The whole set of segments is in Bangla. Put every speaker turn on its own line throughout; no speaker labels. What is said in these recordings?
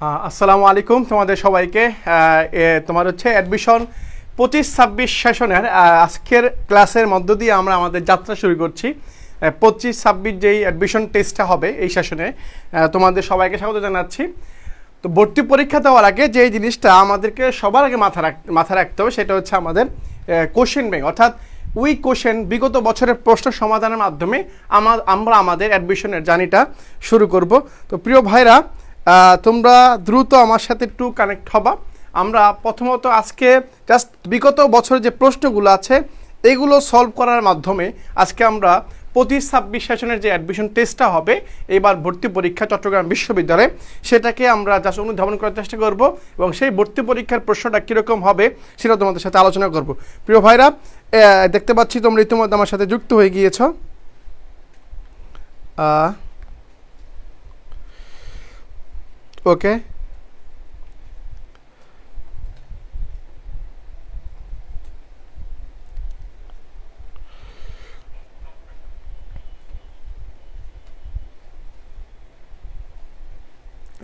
আসসালামু আলাইকুম তোমাদের সবাইকে। তোমার হচ্ছে অ্যাডমিশন 25-26 সেশনের আজকের ক্লাসের মধ্য দিয়ে আমরা আমাদের যাত্রা শুরু করছি। 25-26 যেই অ্যাডমিশন টেস্টটা হবে এই সেশনে তোমাদের সবাইকে স্বাগত জানাচ্ছি। তো ভর্তি পরীক্ষা দেওয়ার আগে যে জিনিসটা আমাদেরকে সবার আগে মাথা রাখতে হবে সেটা হচ্ছে আমাদের কোশ্চেন ব্যাংক, অর্থাৎ ওই কোশ্চেন বিগত বছরের প্রশ্ন সমাধানের মাধ্যমে আমরা আমাদের অ্যাডমিশনের জার্নিটা শুরু করব। তো প্রিয় ভাইরা, তোমরা দ্রুত আমার সাথে একটু কানেক্ট হবা। আমরা প্রথমত আজকে জাস্ট বিগত বছরের যে প্রশ্নগুলো আছে এগুলো সলভ করার মাধ্যমে আজকে আমরা 25-26 সেশনের যে অ্যাডমিশন টেস্টটা হবে এবার ভর্তি পরীক্ষা চট্টগ্রাম বিশ্ববিদ্যালয়ে, সেটাকে আমরা জাস্ট অনুধাবন করার চেষ্টা করব এবং সেই ভর্তি পরীক্ষার প্রশ্নটা কীরকম হবে সেটা তোমাদের সাথে আলোচনা করব। প্রিয় ভাইরা, দেখতে পাচ্ছি তোমরা ইতিমধ্যে আমার সাথে যুক্ত হয়ে গিয়েছ। ওকে,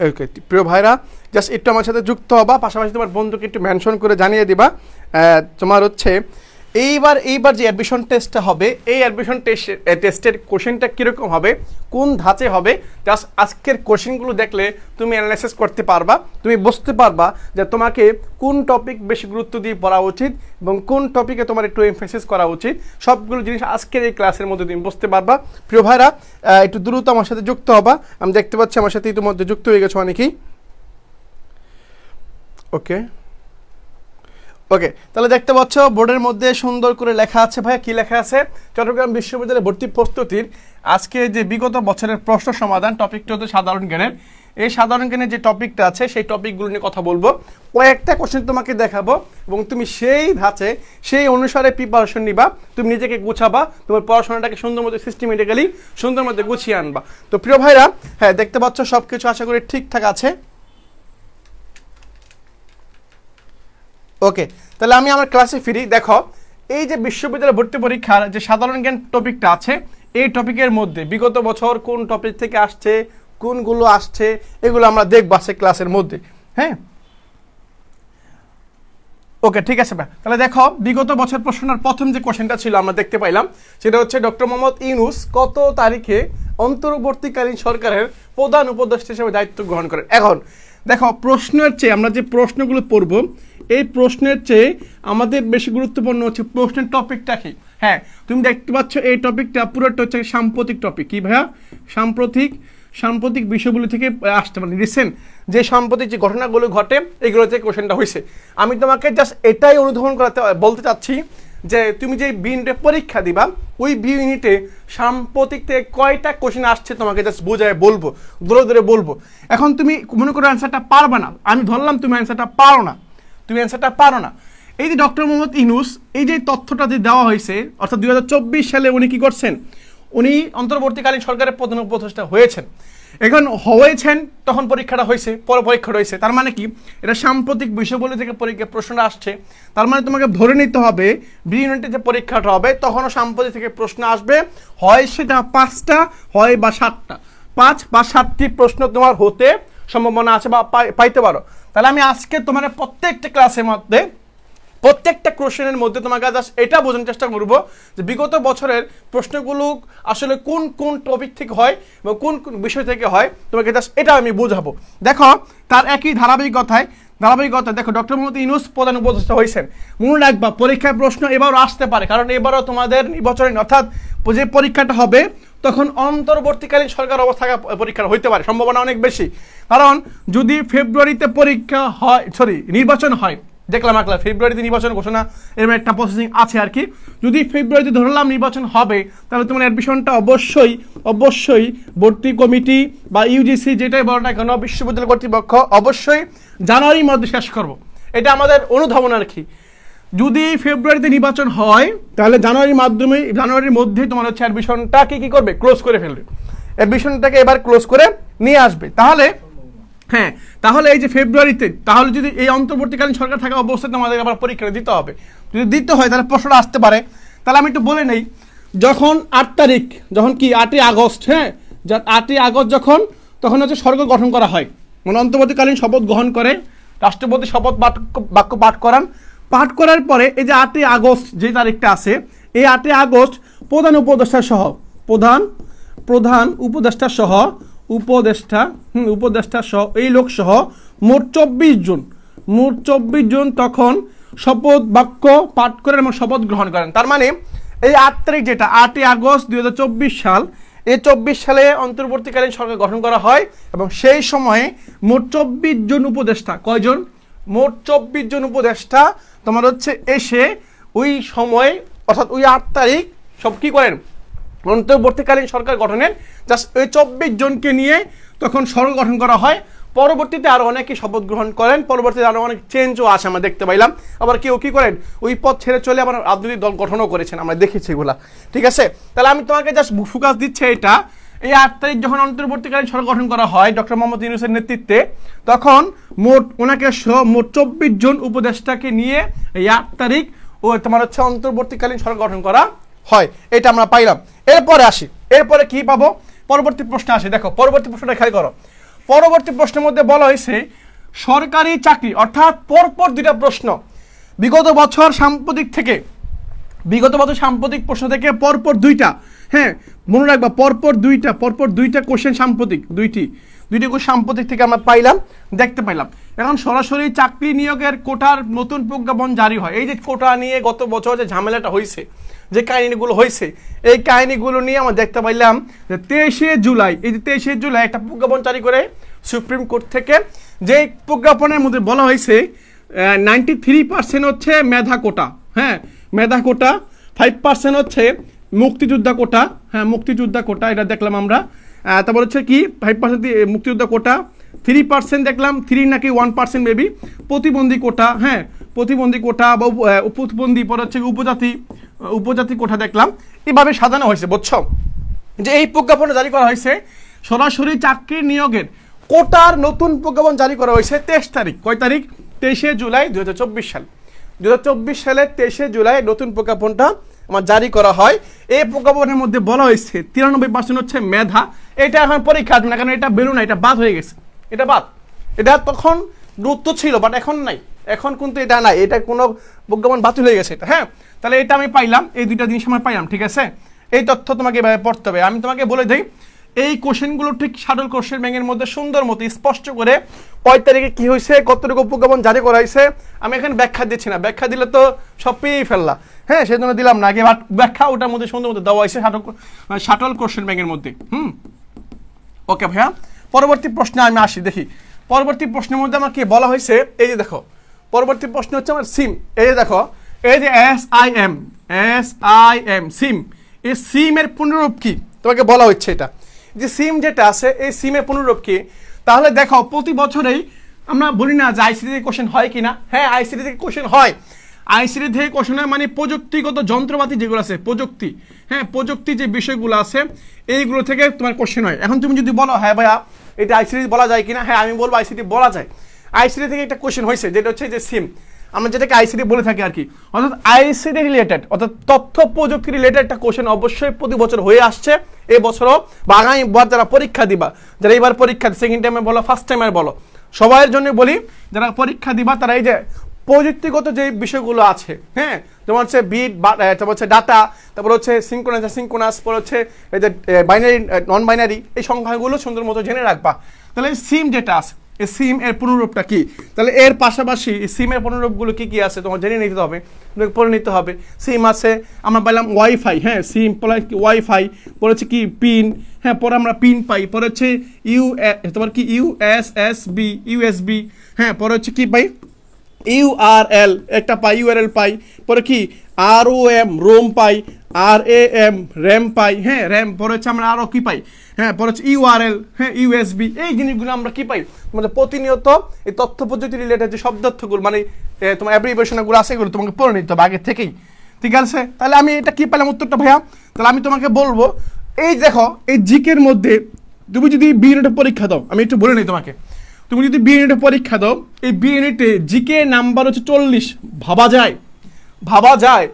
ওকে প্রিয় ভাইরা, জাস্ট একটু আমার সাথে যুক্ত হবা, পাশাপাশি তোমার বন্ধুকে একটু মেনশন করে জানিয়ে দিবা তোমার হচ্ছে এইবার যে অ্যাডমিশন টেস্টটা হবে এই অ্যাডমিশন টেস্টের কোশ্চেনটা কীরকম হবে, কোন ধাঁচে হবে। জাস্ট আজকের কোশ্চেনগুলো দেখলে তুমি অ্যানালাইসিস করতে পারবা, তুমি বুঝতে পারবা যে তোমাকে কোন টপিক বেশি গুরুত্ব দিয়ে পড়া উচিত এবং কোন টপিকে তোমার একটু এমফেসিস করা উচিত। সবগুলো জিনিস আজকের এই ক্লাসের মধ্যে তুমি বুঝতে পারবা। প্রিয় ভাইরা, একটু দ্রুত আমার সাথে যুক্ত হবা। আমি দেখতে পাচ্ছি আমার সাথে ইতিমধ্যে যুক্ত হয়ে গেছো অনেকেই। ওকে ওকে, তাহলে দেখতে পাচ্ছ বোর্ডের মধ্যে সুন্দর করে লেখা আছে। ভাইয়া কি লেখা আছে? চট্টগ্রাম বিশ্ববিদ্যালয়ে ভর্তি প্রস্তুতির আজকে যে বিগত বছরের প্রশ্ন সমাধান টপিকটা হচ্ছে সাধারণ জ্ঞানের। এই সাধারণ জ্ঞানের যে টপিকটা আছে সেই টপিকগুলো নিয়ে কথা বলবো, কয়েকটা কোশ্চেন তোমাকে দেখাবো এবং তুমি সেই ধাঁচে সেই অনুসারে প্রিপারেশন নিবা, তুমি নিজেকে গুছাবা, তোমার পড়াশোনাটাকে সুন্দর মতো সিস্টেমেটিক্যালি সুন্দর মতো গুছিয়ে আনবা। তো প্রিয় ভাইরা, হ্যাঁ দেখতে পাচ্ছ সব কিছু আশা করি ঠিকঠাক আছে। ওকে, তাহলে আমি আমার ক্লাসে ফিরি। দেখো, এই যে বিশ্ববিদ্যালয় ভর্তি পরীক্ষার যে সাধারণ জ্ঞান টপিকটা আছে এই টপিকের মধ্যে বিগত বছর কোন টপিক থেকে আসছে, কোনগুলো আসছে, এগুলো আমরা দেখবো আজকে ক্লাসের মধ্যে। হ্যাঁ, ওকে ঠিক আছে ভাই। তাহলে দেখো, বিগত বছর প্রশ্নের প্রথম যে কোশ্চেনটা ছিল আমরা দেখতে পাইলাম সেটা হচ্ছে ডক্টর মোহাম্মদ ইউনূস কত তারিখে অন্তর্বর্তীকালীন সরকারের প্রধান উপদেষ্টা হিসেবে দায়িত্ব গ্রহণ করেন। এখন দেখো, প্রশ্নের চেয়ে আমরা যে প্রশ্নগুলো পড়বো এই প্রশ্নের চেয়ে আমাদের বেশি গুরুত্বপূর্ণ হচ্ছে প্রশ্নের টপিকটা কি। হ্যাঁ, তুমি দেখতে পাচ্ছ এই টপিকটা পুরোটা হচ্ছে সাম্প্রতিক টপিক। কি ভাইয়া? সাম্প্রতিক বিষয়গুলো থেকে আসতে মানে রিসেন্ট যে সাম্প্রতিক যে ঘটনাগুলো ঘটে এগুলো থেকে কোশ্চেনটা হয়েছে। আমি তোমাকে জাস্ট এটাই অনুধাবন বলতে চাচ্ছি যে তুমি যে বি ইউনিটে পরীক্ষা দিবা ওই বি ইউনিটে সাম্প্রতিক থেকে কয়টা কোশ্চেন আসছে তোমাকে জাস্ট বোঝায় বলবো, ধরে বলবো। এখন তুমি মনে করো অ্যান্সারটা পারবে না, আমি ধরলাম তুমি অ্যান্সারটা পারো না, এই যে ডক্টর মোহাম্মদ ইউনূস এই যে তথ্যটা যে দেওয়া হয়েছে, অর্থাৎ 2024 সালে উনি কি করছেন, উনি অন্তর্বর্তীকালীন সরকারের প্রধান উপদেষ্টা হয়েছেন। এখন হয়েছেন তখন পরীক্ষাটা হয়েছে, পরে পরীক্ষাটা হয়েছে, তার মানে কি এটা সাম্প্রতিক বিষয়গুলি থেকে পরীক্ষা প্রশ্নটা আসছে। তার মানে তোমাকে ধরে নিতে হবে বি ইউনিটে যে পরীক্ষাটা হবে তখনও সাম্প্রতিক থেকে প্রশ্ন আসবে, হয় সেটা 5টা হয় বা 7টা, 5 বা 7টি প্রশ্ন তোমার হতে সম্ভাবনা আছে বা পাইতে পারো। তাহলে আমি আজকে তোমার প্রত্যেকটা ক্লাসের মধ্যে প্রত্যেকটা কোশ্চেনের মধ্যে তোমাকে জাস্ট এটা বোঝানোর চেষ্টা করবো যে বিগত বছরের প্রশ্নগুলো আসলে কোন কোন টপিক থেকে হয় বা কোন কোন বিষয় থেকে হয়, তোমাকে জাস্ট এটা আমি বোঝাবো। দেখো, তার একই ধারাবাহিকতায় দেখো ডক্টর মোহাম্মদ ইউনূস প্রধান উপদেষ্টা হয়েছেন। মনে রাখবা পরীক্ষায় প্রশ্ন এবারও আসতে পারে, কারণ এবারও তোমাদের নির্বাচন অর্থাৎ যে পরীক্ষাটা হবে তখন অন্তর্বর্তীকালীন সরকার অবস্থা পরীক্ষা হইতে পারে, সম্ভাবনা অনেক বেশি। কারণ যদি ফেব্রুয়ারিতে পরীক্ষা হয়, নির্বাচন হয়, দেখলাম ফেব্রুয়ারিতে নির্বাচন ঘোষণা এরকম একটা প্রসেসিং আছে আর কি। যদি ফেব্রুয়ারিতে ধরলাম নির্বাচন হবে তাহলে তোমার অ্যাডমিশনটা অবশ্যই ভর্তি কমিটি বা ইউজিসি যেটাই বলো না কেন, বিশ্ববিদ্যালয় কর্তৃপক্ষ অবশ্যই জানুয়ারির মধ্যে শেষ করবো, এটা আমাদের অনুধাবন আর কি। যদি ফেব্রুয়ারিতে নির্বাচন হয় তাহলে জানুয়ারির মধ্যে তোমার হচ্ছে অ্যাডমিশনটাকে কি করবে, ক্লোজ করে ফেলবে, অ্যাডমিশনটাকে এবার ক্লোজ করে নিয়ে আসবে। তাহলে এই যে ফেব্রুয়ারিতে, তাহলে যদি এই অন্তর্বর্তীকালীন সরকার থাকা অবস্থায় আমাদের আবার পরীক্ষা দিতে হবে, যদি দিতে হয় তাহলে প্রশ্নটা আসতে পারে। তাহলে আমি একটু বলে নেই, যখন 8 তারিখ, যখন কি 8ই আগস্ট, 8ই আগস্ট যখন তখন হচ্ছে সরকার গঠন করা হয়, মানে অন্তর্বর্তীকালীন শপথ গ্রহণ করে, রাষ্ট্রপতি শপথ বাক্য পাঠ করান। পাঠ করার পরে এই যে 8ই আগস্ট যে তারিখটা আছে, এই 8ই আগস্ট প্রধান উপদেষ্টা সহ উপদেষ্টা সহ এই লোক সহ মোট 24 জন তখন শপথ বাক্য পাঠ করেন এবং শপথ গ্রহণ করেন। তার মানে এই 8 তারিখ যেটা 8ই আগস্ট 2024 সাল, এই 24 সালে অন্তর্বর্তীকালীন সরকার গঠন করা হয় এবং সেই সময়ে মোট 24 জন উপদেষ্টা, কয়জন? মোট 24 জন উপদেষ্টা তোমার হচ্ছে এসে ওই সময় অর্থাৎ ওই 8 তারিখ সব কি করেন? অন্তর্বর্তীকালীন সরকার গঠনের জাস্ট ওই 24 জনকে নিয়ে তখন সরকার গঠন করা হয়। পরবর্তীতে আরো অনেকে শপথ গ্রহণ করেন, পরবর্তীতে আরো অনেক চেঞ্জও আসে আমরা দেখতে পাইলাম। আবার কেউ কি করেন ওই পদ ছেড়ে চলে আবার রাজনৈতিক দল গঠনও করেছেন, আমরা দেখেছি এগুলা। ঠিক আছে, তাহলে আমি তোমাকে জাস্ট ফোকাস দিচ্ছি এটা, এই 8 তারিখ যখন অন্তর্বর্তীকালীন সরকার গঠন করা হয় ডক্টর মোহাম্মদ ইউনূসের নেতৃত্বে, তখন ওনাকে সহ মোট 24 জন উপদেষ্টাকে নিয়ে এই 8 তারিখ ও তোমার হচ্ছে অন্তর্বর্তীকালীন সরকার গঠন করা হয়। এটা আমরা পাইলাম। এরপরে আসি, এরপরে কি পাবো? পরবর্তী প্রশ্ন আসে, দেখো পরবর্তী প্রশ্নটা খেয়াল করো। পরবর্তী প্রশ্নের মধ্যে বলা হয়েছে সরকারি চাকরি, অর্থাৎ পরপর 2টা প্রশ্ন বিগত বছর সাম্প্রতিক প্রশ্ন থেকে পরপর 2টা, হ্যাঁ মনে রাখবা পরপর 2টা কোশ্চেন সাম্প্রতিক, দুইটি কোশ্চেন সাম্প্রতিক থেকে আমরা পাইলাম, দেখতে পাইলাম। এখন সরাসরি চাকরি নিয়োগের কোটার নতুন প্রজ্ঞাপন জারি হয়। এই যে কোটা নিয়ে গত বছর যে ঝামেলাটা হয়েছে, যে কাহিনীগুলো হয়েছে, এই কাহিনীগুলো নিয়ে আমরা দেখতে পাইলাম যে 23শে জুলাই, এই যে 23শে জুলাই একটা প্রজ্ঞাপন জারি করে সুপ্রিম কোর্ট থেকে, যে প্রজ্ঞাপনের মধ্যে বলা হয়েছে 93% হচ্ছে মেধা কোটা, হ্যাঁ মেধা কোটা, 5% হচ্ছে মুক্তিযোদ্ধা কোটা, হ্যাঁ মুক্তিযোদ্ধা কোটা, এটা দেখলাম আমরা। তারপর হচ্ছে কি 5% মুক্তিযোদ্ধা কোটা, 3% দেখলাম, 3 নাকি 1% মেবি প্রতিবন্ধী কোটা, হ্যাঁ প্রতিবন্ধী কোটা বা প্রতিবন্ধী, পরে হচ্ছে উপজাতি কোটা দেখলাম। এভাবে সাজানো হয়েছে, বুঝছো? যে এই প্রজ্ঞাপন জারি করা হয়েছে সরাসরি চাকরি নিয়োগের কোটার নতুন প্রজ্ঞাপন জারি করা হয়েছে 23 তারিখ, কয় তারিখ? 23শে জুলাই 2024 সাল। 2024 সালের 23শে জুলাই নতুন প্রজ্ঞাপনটা আমার জারি করা হয়। এই প্রজ্ঞাপনের মধ্যে বলা হয়েছে 93% হচ্ছে মেধা। এটা এখন পরীক্ষা আসবে না, কারণ এটা বেরো না, এটা বাদ হয়ে গেছে, এটা বাদ। এটা তখন গুরুত্ব ছিল বাট এখন নাই, এখন কিন্তু এটা নাই, এটা কোনো প্রজ্ঞাপন বাতিল হয়ে গেছে এটা, হ্যাঁ। তাহলে এটা আমি পাইলাম, এই 2টা জিনিস আমরা পাইলাম, ঠিক আছে। এই তথ্য তোমাকে এভাবে পড়তে হবে। আমি তোমাকে বলে দিই এই কোশ্চেনগুলো ঠিক শাটল কোশ্চেন ব্যাংকের মধ্যে সুন্দর মতো স্পষ্ট করে কয় তারিখে কি হয়েছে, কতটুকু প্রজ্ঞাপন জারি করা হয়েছে, আমি এখানে ব্যাখ্যা দিচ্ছি না, ব্যাখ্যা দিলে তো সব পেয়েই ফেললা, হ্যাঁ সেজন্য দিলাম না আগে, ব্যাখ্যা ওটার মধ্যে সুন্দর মতো দেওয়া হয়েছে শাটল কোশ্চেন ব্যাংকের মধ্যে। ওকে ভাইয়া, পরবর্তী প্রশ্নে আমি আসি, দেখি পরবর্তী প্রশ্নের মধ্যে আমার কি বলা হয়েছে। এই যে দেখো পরবর্তী প্রশ্ন হচ্ছে আমার সিম, এই যে দেখো এই যে SIM সিম, এই সিমের পুনরূপ কি তোমাকে বলা হচ্ছে। এটা যে সিম যেটা আছে এই সিমের পুনরূপ কি? তাহলে দেখো প্রতি বছরেই আমরা বলি না যে আইসিটি থেকে কোশ্চেন হয় কিনা, হ্যাঁ আইসিটি থেকে কোশ্চেন হয়। আইসিটি থেকে কোশ্চেন হয় মানে প্রযুক্তিগত যন্ত্রপাতি যেগুলো আছে, প্রযুক্তি, হ্যাঁ প্রযুক্তি যে বিষয়গুলো আছে এইগুলো থেকে তোমার কোশ্চেন হয়। এখন তুমি যদি বলো হ্যাঁ ভাইয়া এটা আইসিটি বলা যায় কিনা, হ্যাঁ আমি বলবো আইসিটি বলা যায়। আইসিটি থেকে একটা কোশ্চেন হয়েছে যেটা হচ্ছে যে সিম, আমরা যেটাকে আইসিটি বলে থাকি আর কি, অর্থাৎ আইসিটি রিলেটেড অর্থাৎ তথ্য প্রযুক্তি রিলেটেড একটা কোশ্চেন অবশ্যই প্রতি বছর হয়ে আসছে, এই বছরও বা আগামী বার যারা পরীক্ষা দিবা, যারা এবার পরীক্ষা সেকেন্ড টাইমে বলো ফার্স্ট টাইমের বলো, সবার জন্য বলি যারা পরীক্ষা দিবা তারা এই যে প্রযুক্তিগত যে বিষয়গুলো আছে, হ্যাঁ যেমন হচ্ছে বিট, তারপর হচ্ছে ডাটা, তারপর হচ্ছে সিনক্রোনাস, পর হচ্ছে এই যে বাইনারি নন বাইনারি, এই সংখ্যাগুলো সুন্দর মতো জেনে রাখবা। তাহলে সিম যেটা আছে এই সিম এর পুনরূপটা কি, তাহলে এর পাশাপাশি সিমের পুনরূপগুলো কি কি আছে তোমার জেনে নিতে হবে, পড়ে নিতে হবে। সিম আছে আমরা পাইলাম ওয়াইফাই, হ্যাঁ সিম ওয়াইফাই, পরে হচ্ছে কি পিন, হ্যাঁ পরে আমরা পিন পাই, পরে হচ্ছে তোমার কি ইউএসবি, হ্যাঁ পরে হচ্ছে কি পাই URL একটা পাই, URL পাই, পরে কি ROM পাই, RAM র্যাম পাই, হ্যাঁ র্যাম, পরে হচ্ছে আমরা আরও কি পাই, হ্যাঁ পরে হচ্ছে URL, হ্যাঁ USB, এই জিনিসগুলো আমরা কি পাই মানে প্রতিনিয়ত এই তথ্য প্রযুক্তি রিলেটেড যে সব তথ্যগুলো মানে তোমার অ্যাব্রিভিয়েশনগুলো আছে এগুলো তোমাকে পড়ে নিতে হবে আগে থেকেই, ঠিক আছে। তাহলে আমি এটা কি পেলাম উত্তরটা ভাইয়া, তাহলে আমি তোমাকে বলবো এই দেখো এই জিকের মধ্যে তুমি যদি বি ইউনিটের পরীক্ষা দাও, আমি একটু বলে নিই তোমাকে, তুমি যদি বি ইউনিটের পরীক্ষা দাও এই বি ইউনিটে জিকে নাম্বার হচ্ছে 40, ভাবা যায়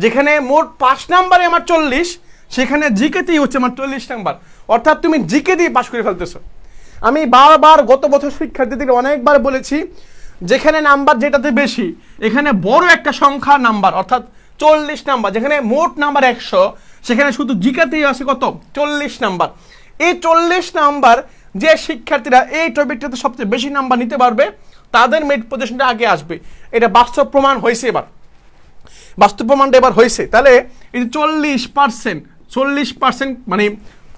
যেখানে মোট 5 নাম্বারে আমার 40, সেখানে জিকেতেই হচ্ছে আমার 40 নাম্বার, অর্থাৎ তুমি জিকে দিয়ে পাস করে ফেলতেছো। আমি বারবার গত বছর শিক্ষার্থীদের অনেকবার বলেছি, যেখানে নাম্বার যেটাতে বেশি, এখানে বড় একটা সংখ্যা নাম্বার অর্থাৎ 40 নাম্বার, যেখানে মোট নাম্বার 100, সেখানে শুধু জিকেতেই আছে কত 40 নাম্বার। এই 40 নাম্বার যে শিক্ষার্থীরা এই টপিকটাতে সবচেয়ে বেশি নাম্বার নিতে পারবে তাদের মেরিট পজিশনটা আগে আসবে। এটা বাস্তব প্রমাণ হয়েছে, বাস্তব প্রমাণটা এবার হয়েছে। তাহলে এই যে 40% মানে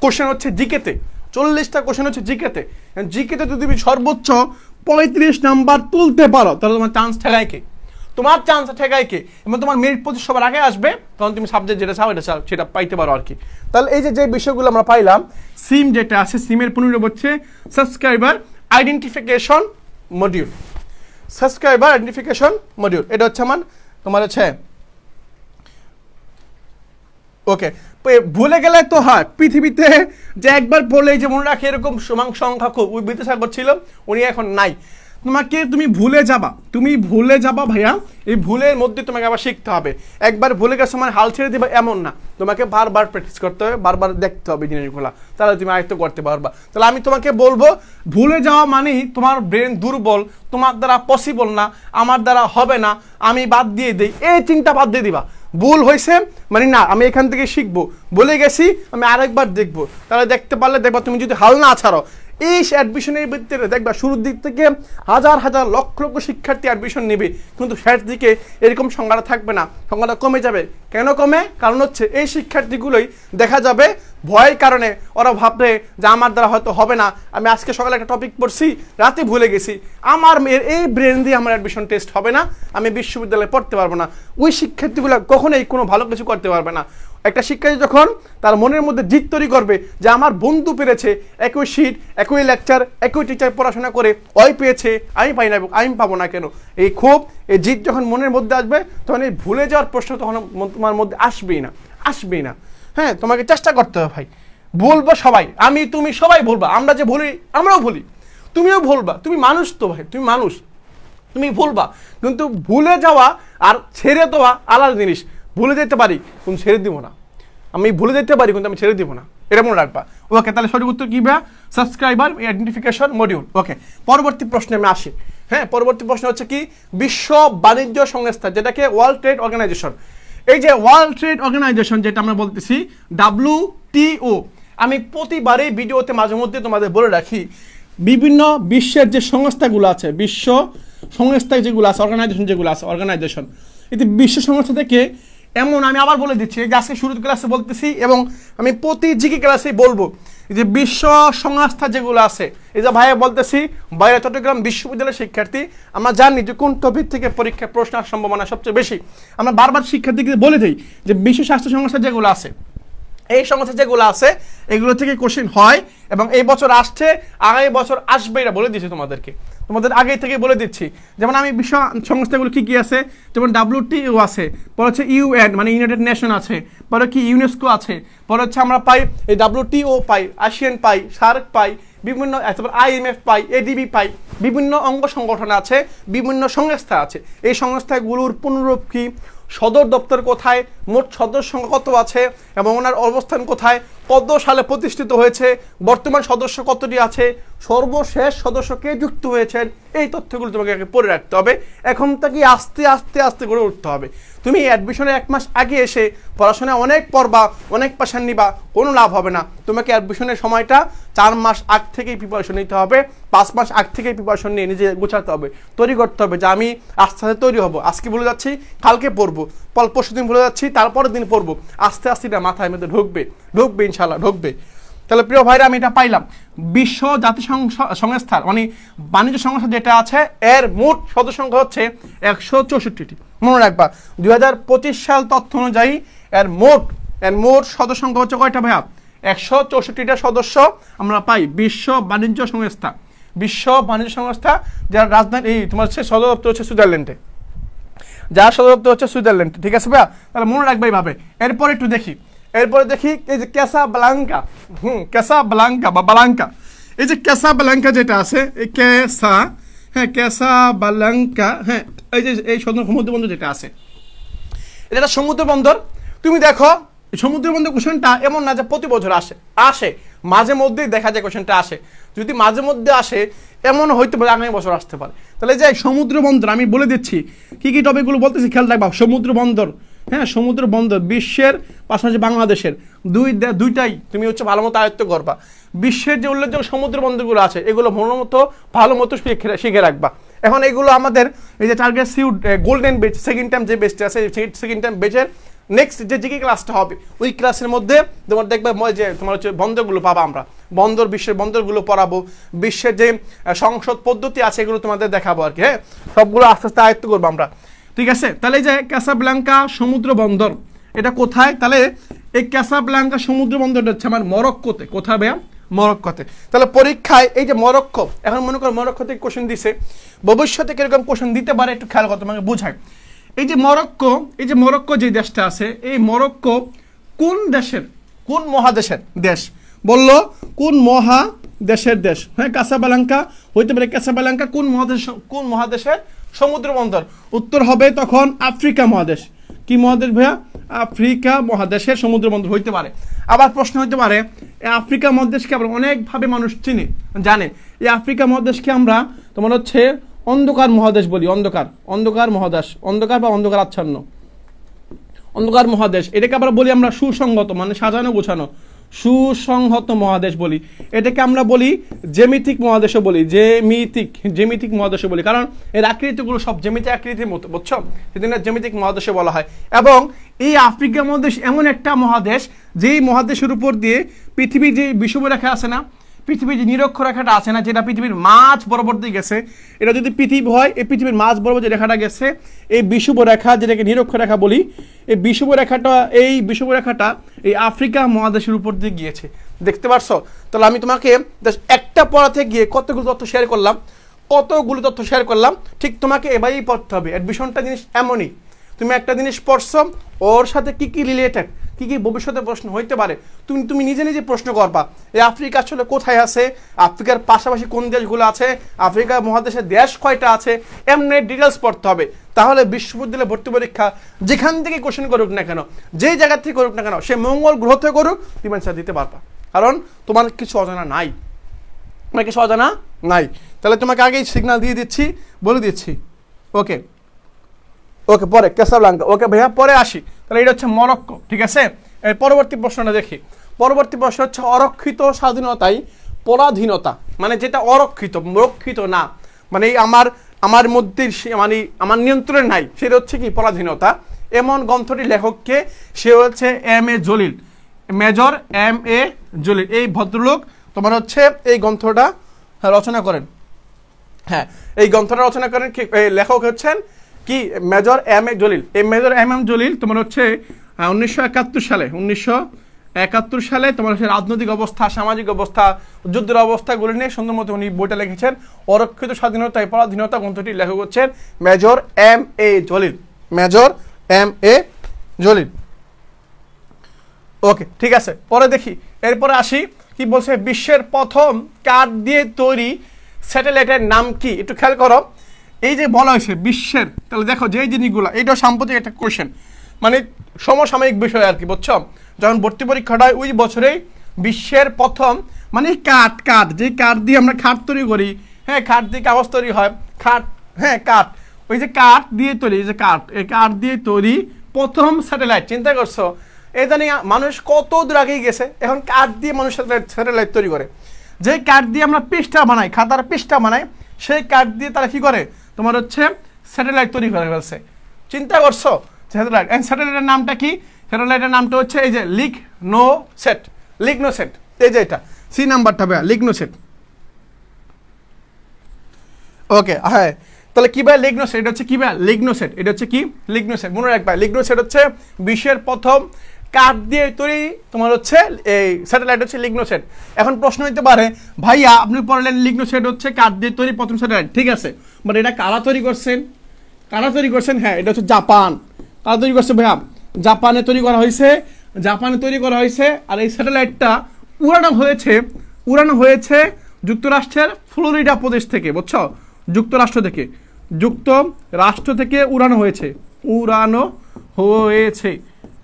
কোশ্চেন হচ্ছে জিকেতে, 40টা কোশ্চেন হচ্ছে জিকেতে। জিকেতে যদি তুমি সর্বোচ্চ 35 নাম্বার তুলতে পারো তাহলে তোমার চান্স ঠেকায় কে? তোমার চান্স ঠেকায় কে? এবং তোমার মেরিট পজিশন সবার আগে আসবে, কারণ তুমি সাবজেক্ট যেটা চাও সেটা পাইতে পারো আর কি। তাহলে এই যে বিষয়গুলো আমরা পাইলাম, সিম যেটা আছে, সিমের পুনরূপ হচ্ছে subscriber identification module. Subscriber identification module এটা হচ্ছে তোমার হচ্ছে ওকে। ভুলে গেলে তো হয়, পৃথিবীতে যে একবার পড়লে যে মনে রাখে এরকম সংখ্যা খুব, ওই বিদ্যাসাগর ছিল, উনি এখন নাই। তুমি ভুলে যাবা ভাইয়া, এই ভুলের মধ্যে তোমাকে আবার শিখতে হবে। একবার ভুলে গেছো মানে হাল ছেড়ে দিবা এমন না, তোমাকে বারবার প্র্যাকটিস করতে হবে, বারবার দেখতে হবে জিনিসগুলো, তাহলে তুমি আয়ত্ত করতে পারবা। তাহলে আমি তোমাকে বলবো, ভুলে যাওয়া মানেই তোমার ব্রেন দুর্বল, তোমার দ্বারা পসিবল না, আমার দ্বারা হবে না, আমি বাদ দিয়ে দিই, এই চিন্তা বাদ দিয়ে দিবা। ভুল হয়েছে মানে না, আমি এখান থেকে শিখবো, বলে গেছি আমি আরেকবার দেখবো, তাহলে দেখতে পারলে দেখবা তুমি যদি হাল না ছাড়ো, এই অ্যাডমিশনের ভিত্তিতে দেখবা শুরুর দিক থেকে হাজার হাজার লক্ষ লক্ষ শিক্ষার্থী অ্যাডমিশন নেবে, কিন্তু শেষ দিকে এরকম সংখ্যাটা থাকবে না, সংখ্যাটা কমে যাবে। কেন কমে? কারণ হচ্ছে এই শিক্ষার্থীগুলোই দেখা যাবে ভয়ের কারণে ওরা ভাববে যে আমার দ্বারা হয়তো হবে না, আমি আজকে সকালে একটা টপিক পড়ছি, রাতে ভুলে গেছি, আমার মেয়ের এই ব্রেন দিয়ে আমার অ্যাডমিশন টেস্ট হবে না, আমি বিশ্ববিদ্যালয়ে পড়তে পারবো না। ওই শিক্ষার্থীগুলো কখনোই কোনো ভালো কিছু করতে পারবে না। একটা শিক্ষার্থী যখন তার মনের মধ্যে জিদ তৈরি করবে যে আমার বন্ধু পেরেছে, একই শিট, একই লেকচার, একই টিচার পড়াশোনা করে ওই পেয়েছে, আমি পাই না, আমি পাবো না কেন, এই ক্ষোভ, এই জিদ যখন মনের মধ্যে আসবে, তখন এই ভুলে যাওয়ার প্রশ্ন তখন তোমার মধ্যে আসবেই না। হ্যাঁ, তোমাকে চেষ্টা করতে হবে ভাই। বলবো সবাই, আমি তুমি সবাই বলবা, আমরা যে ভুলি আমরাও ভুলি, তুমিও ভুলবা, তুমি মানুষ তো ভাই, তুমি মানুষ, তুমি ভুলবা। কিন্তু ভুলে যাওয়া আর ছেড়ে দেওয়া আলাদা জিনিস। ভুলে যেতে পারি কিন্তু ছেড়ে দিব না, আমি ভুলে যেতে পারি কিন্তু আমি ছেড়ে দিব না, এটা মনে রাখবা। ওকে, তাহলে সঠিক উত্তর কি ভাই? Subscriber identification module. ওকে, পরবর্তী প্রশ্নে আমি আসি। হ্যাঁ, পরবর্তী প্রশ্ন হচ্ছে কি, বিশ্ব বাণিজ্য সংস্থা, যেটাকে ওয়ার্ল্ড ট্রেড অর্গানাইজেশন। এই যে ওয়ার্ল্ড ট্রেড অর্গানাইজেশন যেটা আমরা বলতেছি WTO, আমি প্রতিবারই ভিডিওতে মাঝে মধ্যে তোমাদের বলে রাখি, বিভিন্ন বিশ্বের যে সংস্থাগুলো আছে, বিশ্ব সংস্থা যেগুলো আছে, অর্গানাইজেশন যেগুলো আছে, অর্গানাইজেশন, এতে বিশ্ব সংস্থা থেকে এমন, আমি আবার বলে দিচ্ছি, যে আজকে শুরুর ক্লাসে বলতেছি এবং আমি প্রতি জিকে ক্লাসেই বলবো, যে বিশ্ব সংস্থা যেগুলো আছে, এই যে ভাইয়া বলতেছি বাইরে চট্টগ্রাম বিশ্ববিদ্যালয়ের শিক্ষার্থী, আমরা জানি যে কোন টপিক থেকে পরীক্ষা প্রশ্ন আসার সম্ভাবনা সবচেয়ে বেশি। আমরা বারবার শিক্ষার্থীকে বলে দিই যে বিশ্ব স্বাস্থ্য সংস্থা যেগুলো আছে, এই সংস্থা যেগুলো আছে, এগুলো থেকে কোশ্চেন হয় এবং এই বছর আসছে, আগামী বছর আসবে, এটা বলে দিচ্ছি তোমাদের আগে থেকে বলে দিচ্ছি। যেমন আমি বিশ্ব সংস্থাগুলো কি কি আছে, যেমন WTO আছে, পরে হচ্ছে UN মানে ইউনাইটেড নেশন আছে, পরে কি ইউনেস্কো আছে, পরে হচ্ছে আমরা পাই এই WTO পাই, আসিয়ান পাই, সার্ক পাই, বিভিন্ন IMF পাই, ADB পাই, বিভিন্ন অঙ্গ সংগঠন আছে, বিভিন্ন সংস্থা আছে। এই সংস্থাগুলোর পুনরূপ কি, সদর দপ্তর কোথায়, মোট সদস্য সংখ্যা কত আছে এবং ওনার অবস্থান কোথায়, কত সালে প্রতিষ্ঠিত হয়েছে, বর্তমান সদস্য কতটি আছে, সর্বশেষ সদস্য কে যুক্ত হয়েছেন, এই তথ্যগুলো তোমাকে পড়ে রাখতে হবে। এখন থেকে আস্তে আস্তে আস্তে করে উঠতে হবে। তুমি অ্যাডমিশনের 1 মাস আগে এসে পড়াশোনা অনেক পড়বা, অনেক প্রেশার নিবা, কোনো লাভ হবে না। তোমাকে অ্যাডমিশনের সময়টা 4 মাস আগ থেকেই প্রিপারেশন নিতে হবে, 5 মাস আগ থেকেই প্রিপারেশন নিয়ে নিজে গোছাতে হবে, তৈরি করতে হবে যে আমি আস্তে আস্তে তৈরি হবো। আজকে বলে যাচ্ছি, কালকে পড়বো, পরশু দিন বলে যাচ্ছি, তারপরের দিন পড়বো, আস্তে আস্তে এটা মাথায় মধ্যে ঢুকবে ইনশাল্লাহ ঢুকবে। তাহলে প্রিয় ভাইরা, আমি এটা পাইলাম, বিশ্ব সংস্থার মানে বাণিজ্য সংস্থা যেটা আছে, এর মোট সদস্য সংখ্যা হচ্ছে 164টি। মনে রাখবা 2025 সাল তথ্য অনুযায়ী এর মোট সদস্য সংখ্যা হচ্ছে কয়টা ভাইয়া? 164টা সদস্য আমরা পাই বিশ্ব বাণিজ্য সংস্থা। বিশ্ব বাণিজ্য সংস্থা যার রাজধানী এই তোমার হচ্ছে সদর দপ্তর হচ্ছে সুইজারল্যান্ডে, যার সদর দপ্তর হচ্ছে সুইজারল্যান্ড, ঠিক আছে ভাইয়া? তাহলে মনে রাখবে এইভাবে। এরপরে দেখি এই যে ক্যাসাব্লাঙ্কা, ক্যাসাব্লাঙ্কা বা বালাঙ্কা, এই যে ক্যাসাব্লাঙ্কা যেটা আছে, এই ক্যাসাব্লাঙ্কা, হ্যাঁ, এই যে এই সমুদ্র বন্দর যেটা আছে, এটা একটা সমুদ্র বন্দর। তুমি দেখো সমুদ্র বন্দর কোশ্চেনটা এমন না যে প্রতি বছর আসে মাঝে মধ্যেই দেখা যায় কোশ্চেনটা আসে। যদি মাঝে মধ্যে আসে এমন হইতে পারে আগামী বছর আসতে পারে। তাহলে যে সমুদ্র বন্দর আমি বলে দিচ্ছি কি কি টপিকগুলো বলতেছি, খেয়াল রাখবা। সমুদ্র বন্দর, হ্যাঁ সমুদ্র বন্দর বিশ্বের পাশাপাশি বাংলাদেশের দুইটাই তুমি হচ্ছে ভালো মতো আয়ত্ত করবা। বিশ্বের যে উল্লেখযোগ্য সমুদ্র বন্দরগুলো আছে এগুলো ভালো মতো শিখে রাখবা। এখন এগুলো আমাদের এই যে টার্গেট সিউড গোল্ডেন বেচ সেকেন্ড টাইম যে বেচটা আছে সেকেন্ড টাইম বেচের নেক্সট যে জিকে ক্লাসটা হবে ওই ক্লাসের মধ্যে তোমার দেখবে যে তোমার হচ্ছে বন্দরগুলো পাবা, আমরা বিশ্বের বন্দরগুলো পড়াবো, বিশ্বের যে সংসদ পদ্ধতি আছে এগুলো তোমাদের দেখাবো আর কি। হ্যাঁ সবগুলো আস্তে আস্তে আয়ত্ত করবো আমরা, ঠিক আছে। তাহলে যে ক্যাসাব্লাঙ্কা সমুদ্র বন্দর এটা কোথায়? তাহলে এই ক্যাসাব্লাঙ্কা সমুদ্র বন্দরটা হচ্ছে আমার মরক্কোতে। কোথায় ভাইয়া? মরক্কোতে। তাহলে পরীক্ষায় এই যে মরক্কো, এখন মনে করো মরক্কো থেকে কোশ্চেন দিছে, ভবিষ্যতে কিরকম কোশ্চেন দিতে পারে একটু খেয়াল করো, তোমাকে বোঝায়। এই যে মরক্কো যে দেশটা আছে এই মরক্কো কোন মহাদেশের দেশ? বললো কোন মহাদেশের দেশ? হ্যাঁ ক্যাসাব্লাঙ্কা হইতে পারে। ক্যাসাব্লাঙ্কা কোন মহাদেশের সমুদ্র বন্দর? উত্তর হবে তখন আফ্রিকা মহাদেশ। কি মহাদেশ ভাইয়া? আফ্রিকা মহাদেশের সমুদ্র বন্দর হইতে পারে। আবার প্রশ্ন হইতে পারে আফ্রিকা মহাদেশকে আমরা অনেকভাবে মানুষ জানে। এই আফ্রিকা মহাদেশকে আমরা তোমার হচ্ছে অন্ধকার মহাদেশ বলি। অন্ধকার মহাদেশ, অন্ধকার বা অন্ধকার আচ্ছন্ন অন্ধকার মহাদেশ। এটাকে আমরা বলি আমরা সুসংহত, মানে সাজানো গোছানো সুসংহত মহাদেশ বলি। এটাকে আমরা বলি জ্যামিতিক মহাদেশও বলি, জ্যামিতিক মহাদেশও বলি, কারণ এর আকৃতিগুলো সব জ্যামিতিক আকৃতির মতো, বুঝছো? সেজন্য জ্যামিতিক মহাদেশে বলা হয়। এবং এই আফ্রিকা মহাদেশ এমন একটা মহাদেশ যেই মহাদেশের উপর দিয়ে পৃথিবীর যে বিষুবরেখা আছে না, পৃথিবীর যে নিরক্ষরেখাটা আছে না, যেটা পৃথিবীর মাঝ বরাবর দিয়ে গেছে, এটা যদি পৃথিবী হয় এই পৃথিবীর মাঝ বরাবর যে রেখাটা গেছে এই বিষুবরেখা, যেটাকে নিরক্ষরেখা বলি, এই বিষুবরেখাটা এই আফ্রিকা মহাদেশের উপর দিয়ে গিয়েছে। দেখতে পারছো? তাহলে আমি তোমাকে একটা পড়াতে গিয়ে কতগুলো তথ্য শেয়ার করলাম, ঠিক তোমাকে এবারেই পড়তে হবে। অ্যাডমিশনটা জিনিস এমনই, তুমি একটা জিনিস পড়ছো ওর সাথে কি কি রিলেটেড, কি কি ভবিষ্যতে প্রশ্ন হইতে পারে তুমি নিজে প্রশ্ন করবা। এই আফ্রিকা আসলে কোথায় আছে, আফ্রিকার পাশাপাশি কোন দেশগুলো আছে, আফ্রিকা মহাদেশের দেশ কয়টা আছে, এমনি ডিটেলস পড়তে হবে। তাহলে বিশ্ববিদ্যালয়ে ভর্তি পরীক্ষা যেখান থেকে কোশ্চেন করুক না কেন, যেই জায়গা থেকে করুক না কেন, সে মঙ্গল গ্রহ থেকে করুক, তুমি অ্যান্সার দিতে পারবা, কারণ তোমার কিছু অজানা নাই। তাহলে তোমাকে আগেই সিগন্যাল দিয়ে দিচ্ছি, বলে দিচ্ছি। ওকে পরে ক্যাসাব্লাঙ্কা। ওকে ভাইয়া, পরে আসি। তাহলে এটা হচ্ছে মরক্কো, ঠিক আছে। এর পরবর্তী প্রশ্নটা দেখি। পরবর্তী প্রশ্ন হচ্ছে অরক্ষিত স্বাধীনতায় পরাধীনতা, মানে যেটা রক্ষিত না, মানে আমার মধ্যে মানে আমার নিয়ন্ত্রণে নাই, সেটা হচ্ছে কি পরাধীনতা। এমন গ্রন্থটির লেখককে? সে হচ্ছে M.A. Jalil, major M.A. Jalil. এই ভদ্রলোক তোমার হচ্ছে এই গ্রন্থটা রচনা করেন। হ্যাঁ এই গ্রন্থটা রচনা করেন কি লেখক হচ্ছেন কি মেজর M.A. জলিল। এই মেজর M.A. জলিল তোমার হচ্ছে 1971 সালে তোমার হচ্ছে রাজনৈতিক অবস্থা, সামাজিক অবস্থা, যুদ্ধের অবস্থাগুলি নিয়ে সুন্দর মতো উনি বইটা লিখেছেন। অরক্ষিত স্বাধীনতায় পরাধীনতা গ্রন্থটির লেখক হচ্ছেন মেজর M.A. জলিল। ওকে ঠিক আছে, পরে দেখি। এরপরে আসি, কি বলছে? বিশ্বের প্রথম কাঠ দিয়ে তৈরি স্যাটেলাইটের নাম কি? একটু খেয়াল করো। এই যে বলা হয়েছে বিশ্বের, তাহলে দেখো যে জিনিসগুলো, এইটা সাম্প্রতিক একটা কোশ্চেন, মানে সমসাময়িক বিষয় আর কি, বুঝছো? যখন ভর্তি পরীক্ষাটা ওই বছরেই বিশ্বের প্রথম, মানে কাঠ যে কাঠ দিয়ে আমরা খাট তৈরি করি, হ্যাঁ খাট দিয়ে কাগজ তৈরি হয়, কাঠ, ওই যে কাঠ দিয়ে তৈরি, এই যে এই কাঠ দিয়ে তৈরি প্রথম স্যাটেলাইট। চিন্তা করছো? এই জানি মানুষ কত দূর আগেই গেছে, এখন কাঠ দিয়ে মানুষ স্যাটেলাইট তৈরি করে। যে কাঠ দিয়ে আমরা পৃষ্ঠা বানাই, খাতার পৃষ্ঠা বানাই, সেই কাঠ দিয়ে তারা কি করে? তোমার হচ্ছে স্যাটেলাইট তৈরি করে ফেলছে। চিন্তা করছো? স্যাটেলাইট। স্যাটেলাইটের নামটা কি? স্যাটেলাইটের নামটা হচ্ছে এই যে লিগনোসেট। এই যে এটা সি নাম্বারটা ভাইয়া, লিগনোসেট। ওকে হ্যাঁ, তাহলে কি ভাই লিগনোসেট? এটা হচ্ছে কি ভাই? লিগনোসেট। মনে রাখবা, লিগনোসেট হচ্ছে বিশ্বের প্রথম কাঠ দিয়ে তৈরি তোমার হচ্ছে এই স্যাটেলাইট হচ্ছে লিগনোসেট। এখন প্রশ্ন হইতে পারে, ভাইয়া আপনি পড়লেন লিগনোসেট হচ্ছে কাঠ দিয়ে তৈরি প্রথম স্যাটেলাইট, ঠিক আছে, বাট এটা কারা তৈরি করছেন? হ্যাঁ এটা হচ্ছে জাপান। কারা তৈরি করছে ভাইয়া? জাপানে তৈরি করা হয়েছে। আর এই স্যাটেলাইটটা উড়ানো হয়েছে যুক্তরাষ্ট্রের ফ্লোরিডা প্রদেশ থেকে, বুঝছো? যুক্তরাষ্ট্র থেকে উড়ানো হয়েছে।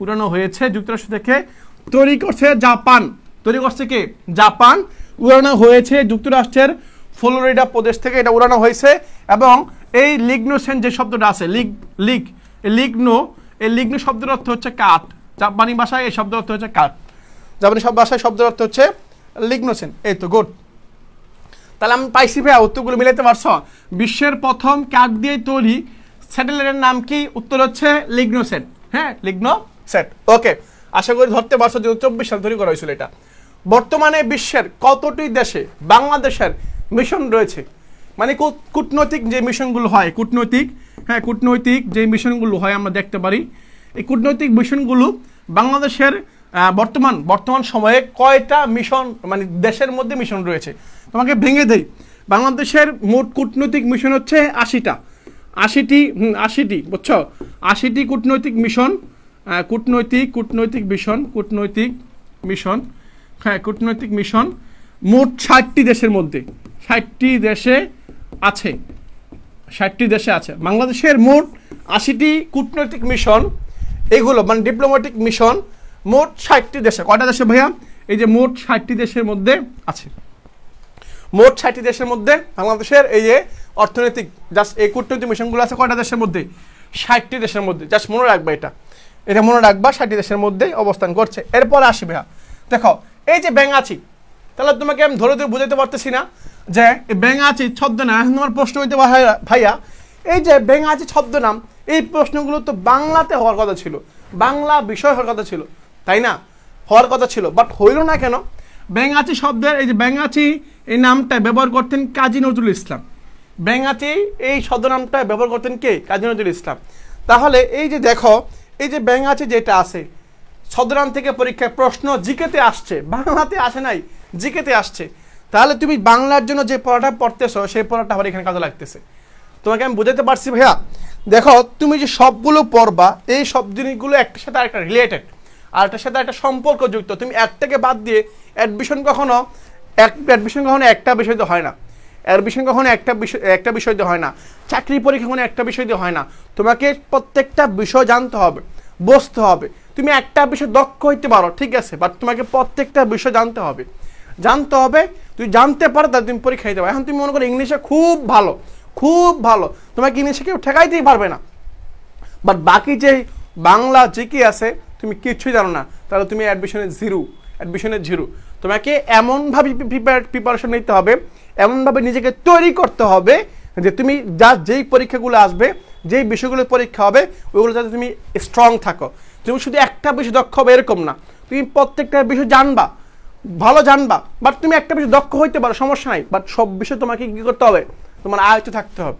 উড়ানো হয়েছে যুক্তরাষ্ট্র থেকে, তৈরি করছে জাপান, তৈরি করছে কি জাপান, উড়ানো হয়েছে যুক্তরাষ্ট্রের ফ্লোরিডা প্রদেশ থেকে, এটা উড়ানো হয়েছে। এবং এই লিগনোসেন যে শব্দটা আছে, লিগনো শব্দের অর্থ হচ্ছে কাঠ, জাপানি ভাষায় এই শব্দের অর্থ হচ্ছে কাঠ, জাপানি সব ভাষায় শব্দের অর্থ হচ্ছে লিগনোসেন। এই তো গুড। তাহলে আমি পাইছি ভাইয়া, উত্তরগুলো মিলাতে পারছো? বিশ্বের প্রথম কাঠ দিয়ে তৈরি স্যাটেলাইটের নাম কি? উত্তর হচ্ছে লিগনোসেট। হ্যাঁ, লিগনোসেট। ওকে, আশা করি ধরতে পারছো যে 24 সাল তৈরি করা হয়েছিল এটা। বর্তমানে বিশ্বের কতটি দেশে বাংলাদেশের মিশন রয়েছে? মানে কূটনৈতিক যে মিশনগুলো হয়, কূটনৈতিক যে মিশনগুলো হয় আমরা দেখতে পারি, এই কূটনৈতিক মিশনগুলো বাংলাদেশের বর্তমান সময়ে কয়টা মিশন, মানে দেশের মধ্যে মিশন রয়েছে? তোমাকে ভেঙে দেই। বাংলাদেশের মোট কূটনৈতিক মিশন হচ্ছে 80টা, 80টি বুঝছো? 80টি কূটনৈতিক মিশন, কূটনৈতিক মিশন মোট 60টি দেশের মধ্যে, 60টি দেশে আছে। বাংলাদেশের মোট 80টি কূটনৈতিক মিশন, এগুলো মানে ডিপ্লোম্যাটিক মিশন মোট 60টি দেশে। কয়টা দেশে ভাইয়া? এই যে মোট 60টি দেশের মধ্যে আছে। মোট 60টি দেশের মধ্যে বাংলাদেশের এই যে অর্থনৈতিক জাস্ট এই কূটনৈতিক মিশনগুলো আছে কয়টা দেশের মধ্যে? 60টি দেশের মধ্যে। জাস্ট মনে রাখবা, এটা মনে রাখবা, 60টি দেশের মধ্যে অবস্থান করছে। এরপর আসি ভাইয়া, দেখো এই যে ব্যাঙাচি, তাহলে তোমাকে আমি ধরে বুঝাইতে পারতেছি না যে ব্যাঙাচি ছদ্মনাম। এখন তোমার প্রশ্ন হইতে ভাইয়া, এই যে ব্যাঙাচি ছদ্মনাম, এই প্রশ্নগুলো তো বাংলাতে হওয়ার কথা ছিল, বাংলা বিষয় হওয়ার কথা ছিল, তাই না? হওয়ার কথা ছিল, বাট হইল না কেন? ব্যাঙাচি শব্দের এই যে ব্যাঙাচি এই নামটা ব্যবহার করতেন কাজী নজরুল ইসলাম। ব্যাঙাচি এই ছদ্মনামটা ব্যবহার করতেন কে? কাজী নজরুল ইসলাম। তাহলে এই যে দেখো, এই যে ব্যাঙাচি যেটা আছে ছদ্মনাম থেকে পরীক্ষায় প্রশ্ন জিকেতে আসছে, বাংলাতে আসে নাই, জিকেতে আসছে। তাহলে তুমি বাংলার জন্য যে পড়াটা পড়তেছো সেই পড়াটা আবার এখানে কাজে লাগতেছে। তোমাকে আমি বুঝাতে পারছি ভাইয়া? দেখো তুমি যে সবগুলো পড়বা, এই সব জিনিসগুলো একটার সাথে আরেকটা রিলেটেড, আর একটার সাথে একটা সম্পর্কযুক্ত। তুমি একটাকে বাদ দিয়ে অ্যাডমিশন কখনো একটা বিষয়তে হয় না, অ্যাডমিশন কখনো একটা বিষয়তে হয় না, চাকরি পরীক্ষা কখনো একটা বিষয়তে হয় না। তোমাকে প্রত্যেকটা বিষয় জানতে হবে, বুঝতে হবে। তুমি একটা বিষয় দক্ষ হইতে পারো, ঠিক আছে, বাট তোমাকে প্রত্যেকটা বিষয় জানতে হবে। তুই জানতে পারো তাহলে তুমি পরীক্ষা দিতে পারো। এখন তুমি মনে করো ইংলিশে খুব ভালো, তোমাকে ইংলিশে কেউ ঠেকাইতেই পারবে না, বাট বাকি যে বাংলা জিকে আছে তুমি কিছুই জানো না, তাহলে তুমি অ্যাডমিশনে জিরো। তোমাকে এমনভাবে প্রিপারেশন নিতে হবে, এমনভাবে নিজেকে তৈরি করতে হবে যে তুমি যেই পরীক্ষাগুলো আসবে, যেই বিষয়গুলো পরীক্ষা হবে, ওইগুলো যাতে তুমি স্ট্রং থাকো। তুমি শুধু একটা বিষয় দক্ষ হবে এরকম না, তুমি প্রত্যেকটা বিষয় ভালো জানবা, বাট তুমি একটা বিষয় দক্ষ হইতে পারো, সমস্যা নাই, বাট সব বিষয় তোমাকে কি করতে হবে? তোমার আয়ত্তে থাকতে হবে,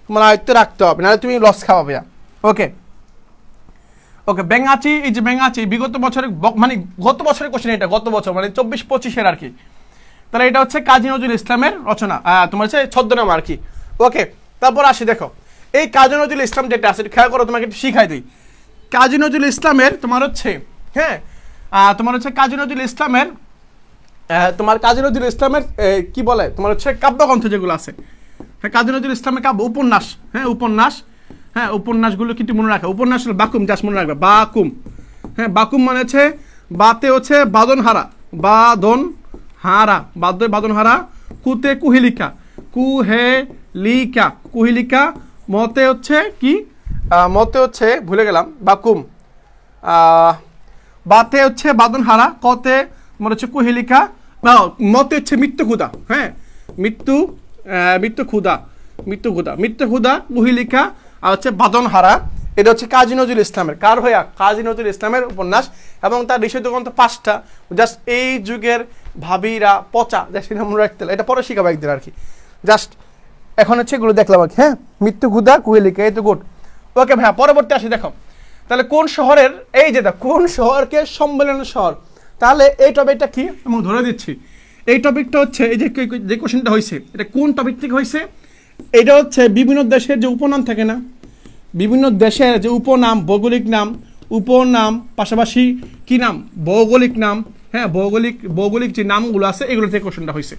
তোমার আয়ত্তে রাখতে হবে, নাহলে তুমি লস খাওয়াবে। ওকে, ব্যাঙাচি, এই যে ব্যাঙাচি বিগত বছরের মানে গত বছরের কোশ্চেন, এটা গত বছর মানে 24-25 আর কি। তাহলে এটা হচ্ছে কাজী নজরুল ইসলামের রচনা, তোমার হচ্ছে ছদ্মনাম আর কি। ওকে, তারপর আসি, দেখো এই কাজী নজরুল ইসলাম যেটা আছে খেয়াল করো, তোমাকে একটু শিখাই দিই। কাজী নজরুল ইসলামের তোমার হচ্ছে কাজী নজরুল ইসলামের কি বলে, তোমার হচ্ছে কাব্যগ্রন্থ যেগুলো আছে, হ্যাঁ, কাজী নজরুল ইসলামের কাব্য, উপন্যাসগুলো কিন্তু মনে রাখা। উপন্যাস হলো বাকুম, জাস্ট মনে রাখবে বাকুম। হ্যাঁ, বাকুম মানে হচ্ছে বাতে হচ্ছে বাদনহারা, কুতে কুহিলিকা, মতে হচ্ছে কি, মতে হচ্ছে ভুলে গেলাম, বাকুম, বাতে হচ্ছে বাদনহারা, কতে মানে হচ্ছে কুহিলিকা, মতে হচ্ছে মৃত্যুক্ষুধা। হ্যাঁ, মৃত্যুক্ষুধা, কুহিলিকা আর হচ্ছে বাদনহারা। এটা হচ্ছে কাজী নজরুল ইসলামের। কার ভাইয়া? কাজী নজরুল ইসলামের উপন্যাস, এবং তার ঋষিত গ্রন্থ 5টা। জাস্ট এই যুগের ভাবিরা পচা, জাস্ট এটা মনে রাখতে, এটা পরে শিখাবো একদিন আর কি। জাস্ট এখন হচ্ছে এগুলো দেখলাম আর কি। হ্যাঁ, মৃত্যুক্ষুধা, কুহিলিকা, এই তো গুড। ওকে ভাইয়া, পরবর্তী আসি। দেখো তাহলে কোন শহরের, এই যে কোন শহরকে সম্মেলনের শহর, তাহলে এই টপিকটা কি এবং ধরে দিচ্ছি। এই টপিকটা হচ্ছে এই যে কোশ্চেনটা হয়েছে, এটা কোন টপিক থেকে হয়েছে? এটা হচ্ছে বিভিন্ন দেশের যে উপনাম থাকে না, বিভিন্ন দেশের যে উপনাম, ভৌগোলিক নাম, উপনাম পাশাপাশি কি নাম, ভৌগোলিক নাম। হ্যাঁ, ভৌগোলিক যে নামগুলো আছে এগুলো থেকে কোশ্চেনটা হয়েছে।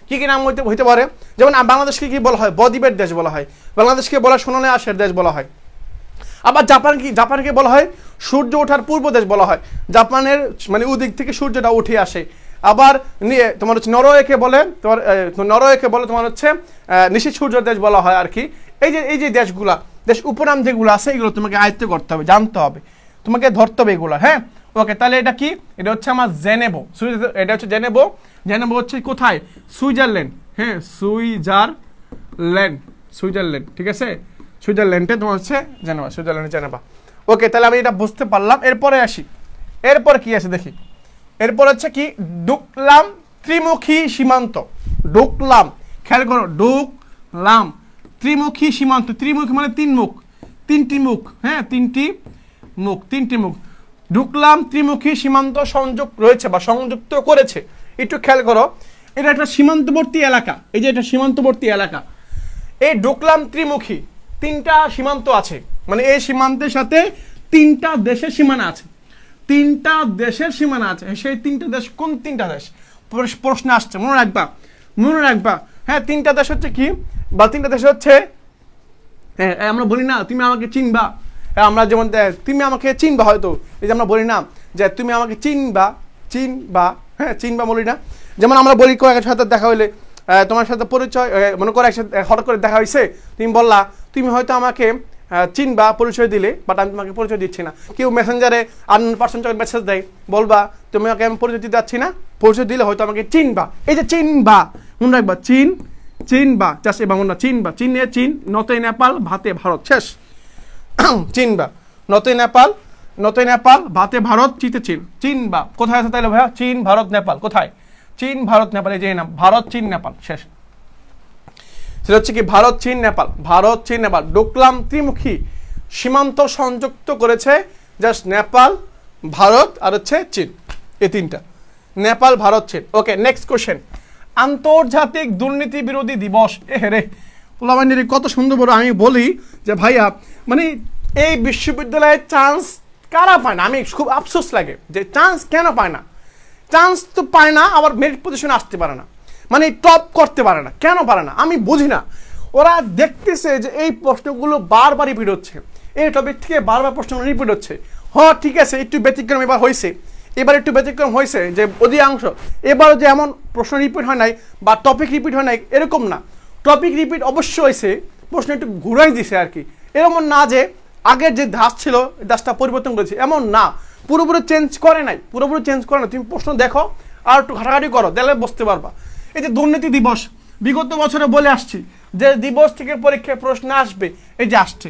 কি কি নাম হইতে পারে? যেমন বাংলাদেশকে কি বলা হয়? বদ্বীপের দেশ বলা হয়। বাংলাদেশকে বলা সোনালী আঁশের দেশ বলা হয়। আবার জাপানকে বলা হয় সূর্য ওঠার পূর্ব দেশ বলা হয়, জাপানের মানে ওদিক থেকে সূর্যটা উঠে আসে। আবার তোমার হচ্ছে নরওয়েকে বলে তোমার হচ্ছে নিশীথ সূর্যের দেশ বলা হয় আর কি। এই যে দেশ উপনাম যেগুলো আছে এগুলো তোমাকে আয়ত্ত করতে হবে, জানতে হবে, তোমাকে ধরতে হবে এগুলো। হ্যাঁ, ওকে, তাহলে এটা কি? এটা হচ্ছে আমার জেনেভো। এটা হচ্ছে জেনেভো হচ্ছে কোথায়? সুইজারল্যান্ড। হ্যাঁ, সুইজারল্যান্ড, ঠিক আছে, সুইজারল্যান্ডে তোমার হচ্ছে জেনেভা। ওকে, তাহলে আমি এটা বুঝতে পারলাম। এরপরে আসি, এরপর কি আছে দেখি। এরপর হচ্ছে কি? ডুকলাম ত্রিমুখী সীমান্ত। ডুকলাম, খেয়াল করো, ডুকলাম ত্রিমুখী সীমান্ত। ত্রিমুখী মানে তিনটি মুখ। হ্যাঁ, তিনটি মুখ। ডুকলাম ত্রিমুখী সীমান্ত সংযোগ রয়েছে বা সংযুক্ত করেছে। একটু খেয়াল করো, এটা একটা সীমান্তবর্তী এলাকা। এই যে এটা সীমান্তবর্তী এলাকা, এই ডুকলাম ত্রিমুখী, তিনটা সীমান্ত আছে, মানে এই সীমান্তের সাথে তিনটা দেশের সীমানা আছে। সেই তিনটা দেশ কোন তিনটা দেশ? প্রশ্ন আসছে, মনে রাখবা। হ্যাঁ, তিনটা দেশ হচ্ছে কি? বা তিনটা দেশ হচ্ছে, হ্যাঁ, আমরা বলি না তুমি আমাকে চিনবা। আমরা যেমন তুমি আমাকে চিনবা, হয়তো এই যে আমরা বলি না যে তুমি আমাকে চিনবা। হ্যাঁ, চিনবা বলি না। যেমন আমরা বলি কয়েক সাথে দেখা হইলে, তোমার সাথে পরিচয়, মনে করো একসাথে হঠাৎ করে দেখা হয়েছে, তুমি বললা তুমি হয়তো আমাকে চিনবা, পরিচয় দিলে, বাট আমি তোমাকে পরিচয় দিচ্ছি না। কেউ মেসেঞ্জারে আননোন পারসন যখন মেসেজ দেয়, বলবা তুমি আমাকে আমি পরিচয় দিতে যাচ্ছি না, পরিচয় দিলে হয়তো আমাকে চিনবা। এই যে চিনবা, মনে রাখবা, চিনবা, চাষ এবং চিনবা, চীন, নতই নেপাল, ভাতে ভারত, শেষ। চিনবা, নতই নেপাল, ভাতে ভারত, চিনবা। কোথায় আছে তাহলে ভাইয়া? চীন, ভারত, নেপাল। কোথায়? চীন, ভারত, নেপাল। এই যে নাম, ভারত, চীন, নেপাল, শেষ। সেটা হচ্ছে কি? ভারত, চীন, নেপাল। ডুকলাম ত্রিমুখী সীমান্ত সংযুক্ত করেছে জাস্ট নেপাল, ভারত আর হচ্ছে চীন। এই তিনটা, নেপাল, ভারত, চীন। ওকে, নেক্সট কোশ্চেন। আন্তর্জাতিক দুর্নীতি বিরোধী দিবস। রে পোলাবাইনের কত সুন্দর বড়। আমি বলি যে ভাইয়া, মানে এই বিশ্ববিদ্যালয়ে চান্স কারা পায় না? আমি খুব আফসোস লাগে যে চান্স কেন পায় না। চান্স তো পায় না, আবার মেরিট পজিশনে আসতে পারে না, মানে টপ করতে পারে না। কেন পারে না আমি বুঝি না। ওরা দেখতেছে যে এই প্রশ্নগুলো বারবার রিপিট হচ্ছে, এই টপিক থেকে বারবার প্রশ্ন রিপিট হচ্ছে। হ্যাঁ, ঠিক আছে, একটু ব্যতিক্রম এবার একটু ব্যতিক্রম হয়েছে যে অধিকাংশ, এবারও যে এমন প্রশ্ন রিপিট হয় নাই বা টপিক রিপিট হয় নাই এরকম না। টপিক রিপিট অবশ্যই হয়েছে, প্রশ্ন একটু ঘুরাই দিছে আর কি। এরকম না যে আগের যে ধাঁচ ছিল ধাঁচটা পরিবর্তন করেছে, এমন না। পুরোপুরি চেঞ্জ করে নাই। তুমি প্রশ্ন দেখো আর একটু ঘাটাঘাটি করো, দেখলে বুঝতে পারবা। এই যে দুর্নীতি দিবস, বিগত বছরে বলে আসছি যে দিবস থেকে পরীক্ষায় প্রশ্ন আসবে, এই যে আসছে,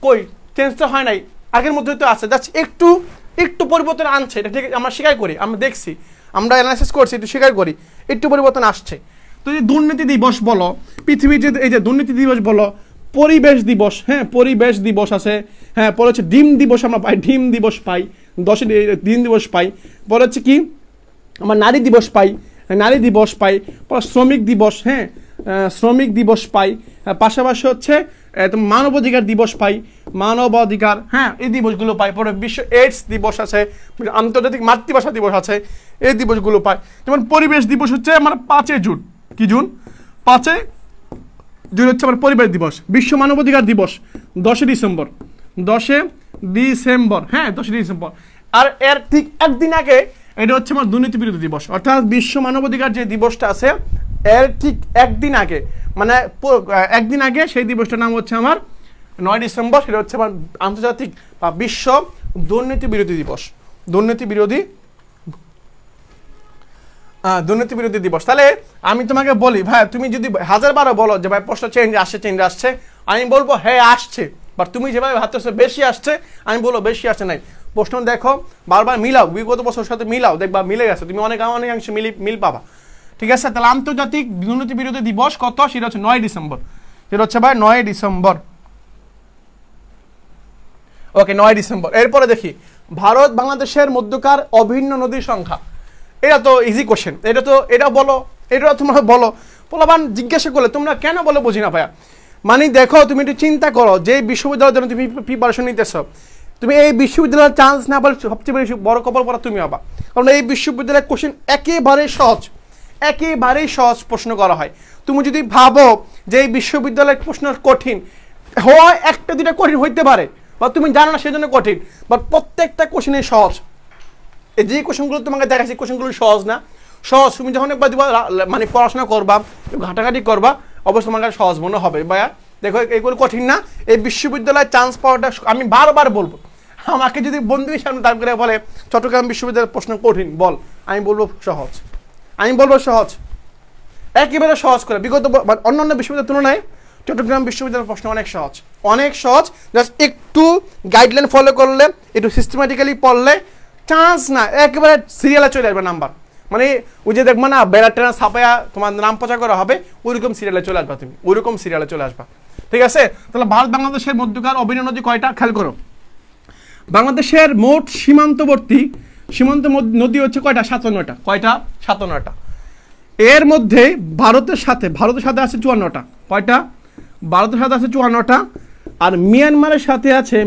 কই চেঞ্জ তো হয় নাই, আগের মধ্যে তো আছে, জাস্ট একটু পরিবর্তন আনছে। এটা ঠিক আমরা স্বীকার করি, আমরা দেখছি, আমরা অ্যানালাইসিস করছি, একটু স্বীকার করি, একটু পরিবর্তন আসছে। তো এই দুর্নীতি দিবস বলো, পৃথিবীর যে এই যে দুর্নীতি দিবস বলো, পরিবেশ দিবস, হ্যাঁ পরিবেশ দিবস আছে, হ্যাঁ পরে হচ্ছে ডিম দিবস, আমরা পাই ডিম দিবস পাই, 10 ডিম দিবস পাই, পরে হচ্ছে কি আমার নারী দিবস পাই, পরে শ্রমিক দিবস, হ্যাঁ শ্রমিক দিবস পাই, পাশাপাশি হচ্ছে মানবাধিকার দিবস পাই, মানবাধিকার, হ্যাঁ এই দিবসগুলো পাই। পরে বিশ্ব এইডস দিবস আছে, আন্তর্জাতিক মাতৃভাষা দিবস আছে, এই দিবসগুলো পাই। যেমন পরিবেশ দিবস হচ্ছে আমার 5 জুন, কি জুন 5 জুন হচ্ছে আমার পরিবেশ দিবস। বিশ্ব মানবাধিকার দিবস 10 ডিসেম্বর, হ্যাঁ 10 ডিসেম্বর। আর এর ঠিক একদিন আগে এটা হচ্ছে আমার দুর্নীতি বিরোধী দিবস, অর্থাৎ বিশ্ব মানবাধিকার যে দিবসটা আছে এর ঠিক একদিন আগে, মানে একদিন আগে সেই দিবসটার নাম হচ্ছে আমার 9 ডিসেম্বর। সেটা হচ্ছে আমার আন্তর্জাতিক বা বিশ্ব দুর্নীতি বিরোধী দিবস, দুর্নীতি বিরোধী দিবস। তাহলে আমি তোমাকে বলি ভাই, তুমি যদি 1000বার বলো যে ভাই প্রশ্ন চেঞ্জ আসছে, আমি বলবো হ্যাঁ আসছে, বাট তুমি যেভাবে ভাবতেছো বেশি আসছে, আমি বলবো বেশি আসছে নাই। প্রশ্ন দেখো, বারবার মিলাও, বিগত বছরের সাথে মিলাও, দেখবা মিলে গেছে, তুমি অনেকাংশ মিল পাবা। ঠিক আছে, তাহলে আন্তর্জাতিক দুর্নীতি বিরোধী দিবস কত? সেটা হচ্ছে 9 ডিসেম্বর। সেটা হচ্ছে ভাই 9 ডিসেম্বর। ওকে, 9 ডিসেম্বর। এরপরে দেখি ভারত বাংলাদেশের মধ্যকার অভিন্ন নদীর সংখ্যা। এটা তো ইজি কোশ্চেন, এটা বলো, এটা তোমরা বলো। পোলাবান জিজ্ঞাসা করলে তোমরা কেন বলে বুঝি না ভাইয়া। মানে দেখো, তুমি একটু চিন্তা করো, যে বিশ্ববিদ্যালয়ের জন্য তুমি প্রিপারেশন নিতেছ, তুমি এই বিশ্ববিদ্যালয়ের চান্স না বলে সবচেয়ে বেশি বড় কপাল পড়া তুমি হবা। কারণ এই বিশ্ববিদ্যালয়ের কোশ্চেন একেবারেই সহজ প্রশ্ন করা হয়। তুমি যদি ভাবো যে এই বিশ্ববিদ্যালয়ের প্রশ্ন কঠিন হয়, একটা দুটা কঠিন হইতে পারে, বা তুমি জানো না সেজন্য কঠিন, বাট প্রত্যেকটা কোশ্চেনই সহজ। এই যে কোশ্চেনগুলো তোমাকে দেখাচ্ছি কোশ্চেনগুলো সহজ না, সহজ। তুমি যখন একবার মানে পড়াশোনা করবা, ঘাটাঘাটি করবা, অবশ্যই তোমার কাছে সহজ মনে হবে। ভাইয়া দেখো এইগুলো কঠিন না। এই বিশ্ববিদ্যালয়ে চান্স পাওয়াটা আমি বারবার বলবো, আমাকে যদি বন্ধুদের সামনে দাঁড় করে বলে চট্টগ্রাম বিশ্ববিদ্যালয়ের প্রশ্ন কঠিন বল, আমি বলবো সহজ, আমি বলবো সহজ, একেবারে সহজ করে। বিগত অন্যান্য বিশ্ববিদ্যালয়ের তুলনায় চট্টগ্রাম বিশ্ববিদ্যালয়ের প্রশ্ন অনেক সহজ, অনেক সহজ। জাস্ট একটু গাইডলাইন ফলো করলে, একটু সিস্টেমেটিক্যালি পড়লে চান্স না একেবারে সিরিয়ালে চলে আসবে নাম্বার। মানে ওই যে দেখবো না ব্যানার ট্যানার ছাপায়া তোমার নাম প্রচার করা হবে, ওইরকম সিরিয়ালে চলে আসবা তুমি, ওইরকম সিরিয়ালে চলে আসবা। ঠিক আছে? তাহলে ভারত বাংলাদেশের মধ্যকার অভিনয় নদী কয়টা খেয়াল করো। বাংলাদেশের মোট সীমান্তবর্তী নদী হচ্ছে কয়টা? 57টা। কয়টা? 57টা। এর মধ্যে ভারতের সাথে আছে 54টা। কয়টা? ভারতের সাথে আছে 54টা। আর মিয়ানমারের সাথে আছে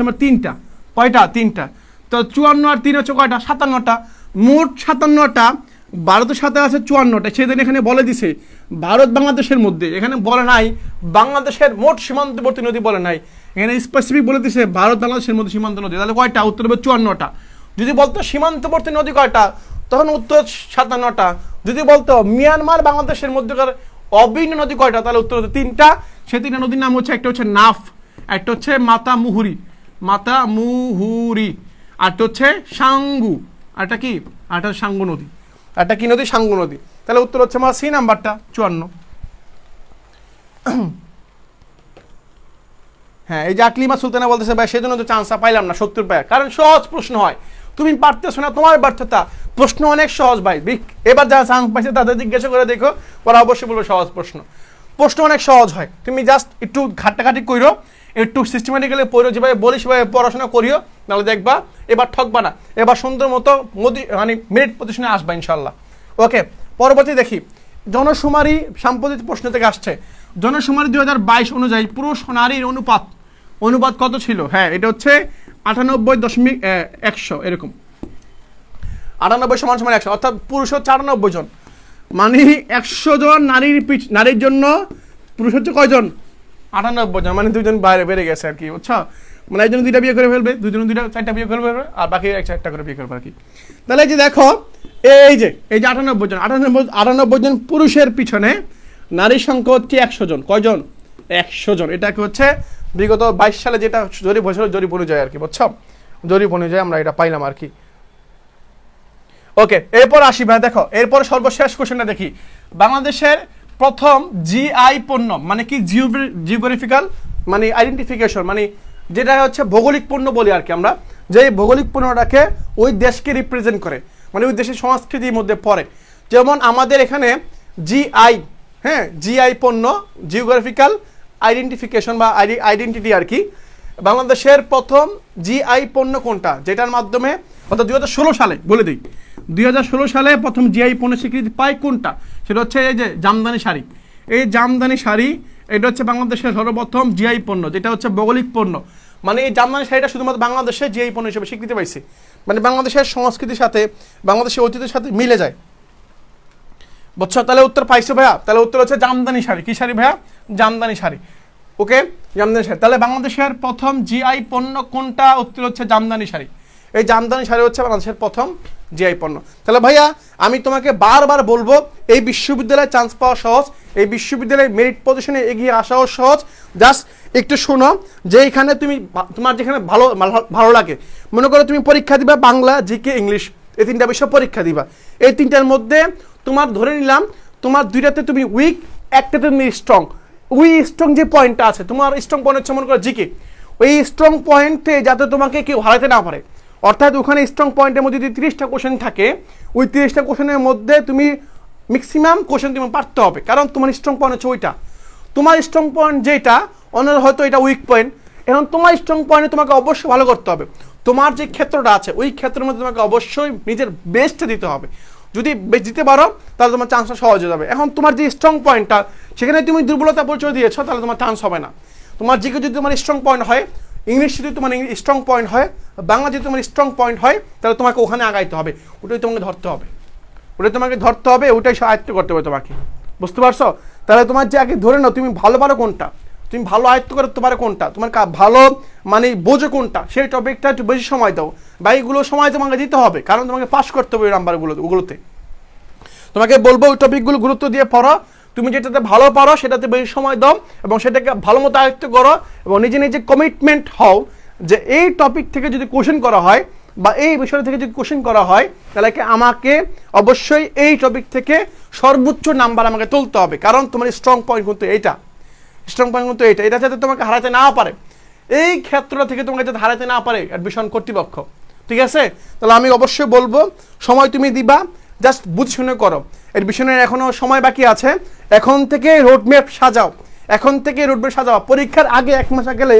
আমার 3টা। কয়টা? 3টা। তো 54 আর 3 হচ্ছে কয়টা? 57টা। মোট 57টা, ভারতের সাথে আছে 54টা। সেদিন এখানে বলে দিছে ভারত বাংলাদেশের মধ্যে, এখানে বলে নাই বাংলাদেশের মোট সীমান্তবর্তী নদী বলে নাই, এখানে স্পেসিফিক বলে দিছে ভারত বাংলাদেশের মধ্যে সীমান্ত নদী। তাহলে কয়টা? উত্তর হবে 54টা। যদি বলতো সীমান্তবর্তী নদী কয়টা, তখন উত্তর 57টা। যদি বলতো মিয়ানমার বাংলাদেশের মধ্যকার অভিন্ন নদী কয়টা, তাহলে উত্তর হতো 3টা। সেই 3টা নদীর নাম হচ্ছে, একটা হচ্ছে নাফ, একটা হচ্ছে মাতামুহুরি, আরটা হচ্ছে সাঙ্গু, আরটা কি? আরটা সাঙ্গু নদী। আরটা কি নদী? সাঙ্গু নদী। তাহলে উত্তর হচ্ছে আমার সি নাম্বারটা 54। হ্যাঁ, এই যে আকলিমা সুলতানা বলতেছে ভাই সেজন্য তো চান্সটা পাইলাম না 70 পায়, কারণ সহজ প্রশ্ন হয়, তুমি পারতেছো না, তোমার ব্যর্থতা। প্রশ্ন অনেক সহজ ভাই। এবার যারা চান্স পাইছে তাদের জিজ্ঞাসা করে দেখো, ওরা অবশ্যই বলবে সহজ প্রশ্ন। প্রশ্ন অনেক সহজ হয়, তুমি জাস্ট একটু ঘাটাঘাটি কইরো, একটু সিস্টেমেটিক্যালি পড়ো, যেভাবে বলি সেভাবে পড়াশোনা করিও, নাহলে দেখবা এবার ঠকবা না, এবার সুন্দর মতো মানে মেরিট পজিশনে আসবা ইনশাল্লাহ। ওকে, পরবর্তী দেখি। জনশুমারি সাম্প্রতিক প্রশ্ন থেকে আসছে। জনশুমারি 2022 অনুযায়ী পুরুষ নারীর অনুপাত কত ছিল? হ্যাঁ, এটা হচ্ছে 98.100 এরকম। 98 সমান 100, অর্থাৎ পুরুষ হচ্ছে 98 জন, মানে 100 জন নারীর জন্য পুরুষ হচ্ছে কয়জন? 98 জন, মানে 2 জন বাইরে বেড়ে গেছে আর কি, বুঝছো? মানে একজন 2টা বিয়ে করে ফেলবে, 2 জন 4টা বিয়ে করে ফেলবে, আর বাকি একটা করে বিয়ে করবে আর কি। তাহলে এই যে দেখো, এই যে 98 জন, 98 জন পুরুষের পিছনে নারীর সংখ্যা হচ্ছে 100 জন। কয়জন? 100 জন। এটাকে হচ্ছে বিগত 22 সালে যেটা জরিপ হয়েছিল, জরিপ অনুযায়ী আর কি, বুঝছো? জরিপ অনুযায়ী আমরা এটা পাইলাম আর কি। ওকে, এরপর আসি ভাই, দেখো এরপর সর্বশেষ কোশ্চেনটা দেখি। বাংলাদেশের প্রথম জিআই পণ্য মানে কি? জিওগ্রাফিক্যাল মানে আইডেন্টিফিকেশন, মানে যেটা হচ্ছে ভৌগোলিক পণ্য বলি আর কি আমরা, যে ভৌগোলিক পণ্যটাকে ওই দেশকে রিপ্রেজেন্ট করে, মানে ওই দেশের সংস্কৃতির মধ্যে পড়ে। যেমন আমাদের এখানে জিআই, হ্যাঁ, জিআই পণ্য, জিওগ্রাফিক্যাল আইডেন্টিফিকেশন বা আইডেন্টিটি আর কি। বাংলাদেশের প্রথম জিআই পণ্য কোনটা, যেটার মাধ্যমে, অর্থাৎ 2016 সালে বলে দিই, 2016 সালে প্রথম জিআই পণ্য স্বীকৃতি পায় কোনটা? সেটা হচ্ছে এই যে জামদানি শাড়ি। এই জামদানি শাড়ি, এটা হচ্ছে বাংলাদেশের সর্বপ্রথম জিআই পণ্য, যেটা হচ্ছে ভৌগোলিক পণ্য। মানে এই জামদানি শাড়িটা শুধুমাত্র বাংলাদেশে জিআই পণ্য হিসেবে স্বীকৃতি পাইছে, মানে বাংলাদেশের সংস্কৃতির সাথে, বাংলাদেশের ঐতিহ্যের সাথে মিলে যায়, বুঝছো? তাহলে উত্তর পাইছো ভাইয়া, তাহলে উত্তর হচ্ছে জামদানি শাড়ি। কি শাড়ি ভাইয়া? জামদানি শাড়ি। ওকে, জামদানি শাড়ি। তাহলে বাংলাদেশের প্রথম জিআই পণ্য কোনটা? উত্তর হচ্ছে জামদানি শাড়ি। এই জামদানি শাড়ি হচ্ছে বাংলাদেশের প্রথম জিআই পণ্য। তাহলে ভাইয়া আমি তোমাকে বারবার বলবো, এই বিশ্ববিদ্যালয়ে চান্স পাওয়া সহজ, এই বিশ্ববিদ্যালয়ে মেরিট পজিশনে এগিয়ে আসাও সহজ। জাস্ট একটু শোনো, যে এখানে তুমি তোমার যেখানে ভালো লাগে, মনে করো তুমি পরীক্ষা দিবা বাংলা, জিকে, ইংলিশ, এই 3টা বিষয় পরীক্ষা দিবা। এই 3টার মধ্যে তোমার ধরে নিলাম তোমার 2টাতে তুমি উইক, একটাতে তুমি স্ট্রং। স্ট্রং যে পয়েন্টটা আছে, তোমার স্ট্রং পয়েন্ট হচ্ছে মনে করো জিকে, ওই স্ট্রং পয়েন্টে যাতে তোমাকে কেউ হারাতে না পারে, অর্থাৎ ওখানে স্ট্রং পয়েন্টের মধ্যে যদি 30টা কোশ্চেন থাকে, ওই 30টা কোশ্চেনের মধ্যে তুমি ম্যাক্সিমাম কোশ্চেন তুমি পারতে হবে, কারণ তোমার স্ট্রং পয়েন্ট হচ্ছে ওইটা। তোমার স্ট্রং পয়েন্ট যেটা, অন্যরা হয়তো এটা উইক পয়েন্ট, এখন তোমার স্ট্রং পয়েন্টে তোমাকে অবশ্যই ভালো করতে হবে। তোমার যে ক্ষেত্রটা আছে, ওই ক্ষেত্রের মধ্যে তোমাকে অবশ্যই নিজের বেস্টটা দিতে হবে। যদি দিতে পারো তাহলে তোমার চান্সটা সহজ হয়ে যাবে। এখন তোমার যে স্ট্রং পয়েন্টটা, সেখানে তুমি দুর্বলতা পরিচয় দিয়েছো, তাহলে তোমার চান্স হবে না। তোমার জিকে যদি তোমার স্ট্রং পয়েন্ট হয়, ইংলিশ যদি তোমার স্ট্রং পয়েন্ট হয়, বাংলা যদি তোমার স্ট্রং পয়েন্ট হয়, তাহলে তোমাকে ওখানে আগাইতে হবে, ওটাই তোমাকে ধরতে হবে, ওটাই আয়ত্ত করতে হবে তোমাকে, বুঝতে পারছো? তাহলে তোমার যে আগে ধরে নাও তুমি ভালো পারো কোনটা, তুমি ভালো আয়ত্ত করতে পারো কোনটা, তোমার ভালো মানে বোঝো কোনটা, সেই টপিকটা একটু বেশি সময় দাও। বা এইগুলো সময় তোমাকে দিতে হবে, কারণ তোমাকে পাস করতে হবে ওই নাম্বারগুলোতে। তোমাকে বলবো ওই টপিকগুলো গুরুত্ব দিয়ে পড়ো, তুমি যেটাতে ভালো পারো সেটাতে বেশি সময় দাও এবং সেটাকে ভালো মতো আয়ত্ত করো এবং নিজে নিজে কমিটমেন্ট হও যে এই টপিক থেকে যদি কোশ্চেন করা হয় বা এই বিষয় থেকে যদি কোশ্চেন করা হয় তাহলে আমাকে অবশ্যই এই টপিক থেকে সর্বোচ্চ নাম্বার আমাকে তুলতে হবে, কারণ তোমার স্ট্রং পয়েন্ট কিন্তু এইটা, এটা যাতে তোমাকে হারাতে না পারে, এই ক্ষেত্রটা থেকে তোমাকে যাতে হারাতে না পারে অ্যাডমিশন কর্তৃপক্ষ। ঠিক আছে, তাহলে আমি অবশ্যই বলবো সময় তুমি দিবা, জাস্ট বুঝে শুনে করো। অ্যাডমিশনের এখনো সময় বাকি আছে, এখন থেকে রোডম্যাপ সাজাও, পরীক্ষার আগে 1 মাস গেলে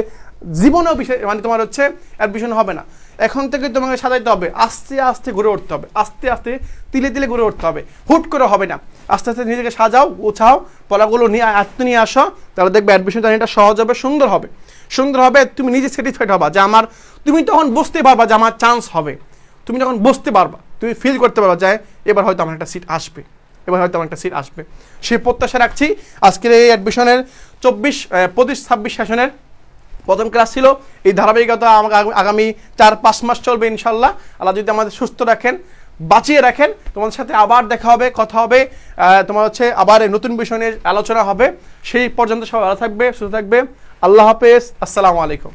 জীবনেও মানে তোমার হচ্ছে অ্যাডমিশন হবে না। এখন থেকে তোমাকে সাজাইতে হবে, আস্তে আস্তে ঘুরে উঠতে হবে, তিলে তিলে ঘুরে উঠতে হবে, হুট করে হবে না। আস্তে আস্তে নিজেকে সাজাও, উছাও, পড়াগুলো নিয়ে নিয়ে আসো, তাহলে দেখবে অ্যাডমিশন জার্নিটা সহজ হবে, সুন্দর হবে। তুমি নিজে স্যাটিসফাইড হবা যে তুমি তখন বুঝতে পারবা যে আমার চান্স হবে, তুমি যখন বুঝতে পারবা, তুমি ফিল করতে পারবা যে এবার হয়তো আমার একটা সিট আসবে, সেই প্রত্যাশা রাখছি। আজকের এই অ্যাডমিশনের 25-26 সেশনের প্রথম ক্লাস ছিল। এই ধারাবাহিকতা আমাকে আগামী 4-5 মাস চলবে ইনশাল্লাহ। আল্লাহ যদি আমাদের সুস্থ রাখেন, বাঁচিয়ে রাখেন, তোমাদের সাথে আবার দেখা হবে, কথা হবে, তোমার হচ্ছে আবার নতুন বিষয় নিয়ে আলোচনা হবে। সেই পর্যন্ত সবাই ভালো থাকবে, সুস্থ থাকবে। আল্লাহ হাফেজ, আসসালামু আলাইকুম।